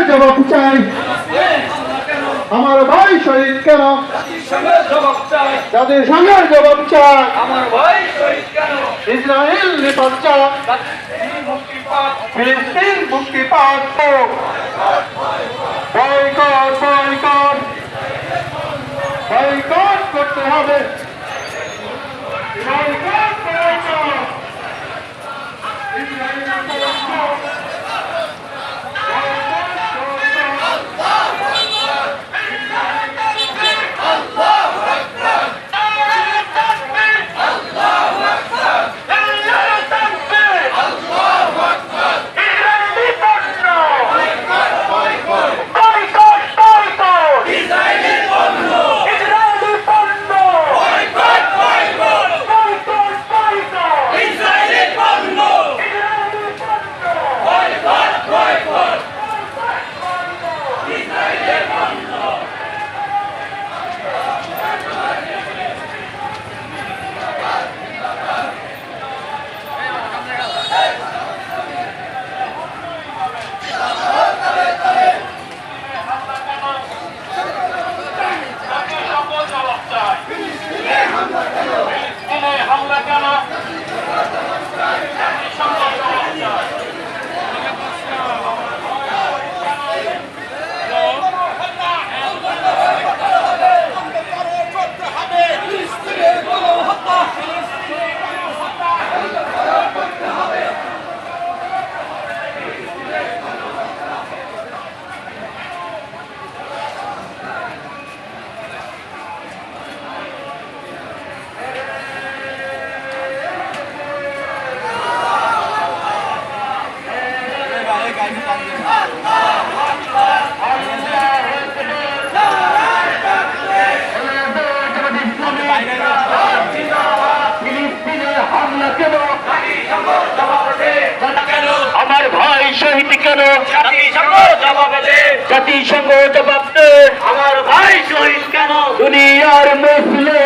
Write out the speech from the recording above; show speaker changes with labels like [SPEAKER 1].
[SPEAKER 1] জবাব চাই আমার ভাই শহীদ কেন জাতিসংঘের জবাব চাই
[SPEAKER 2] আমার ভাই শহীদ কেন
[SPEAKER 1] ইসরায়েল নিপাত চাই ফিলিস্তিন মুক্তি পাক বয়কট বয়কট বয়কট করতে হবে বয়কট বয়কট ইসরায়েল
[SPEAKER 3] আমার ভাই শহীদ কেন জাতিসংঘ জবাব দে
[SPEAKER 2] আমার ভাই শহীদ কেন
[SPEAKER 3] দুনিয়ার মুসলিম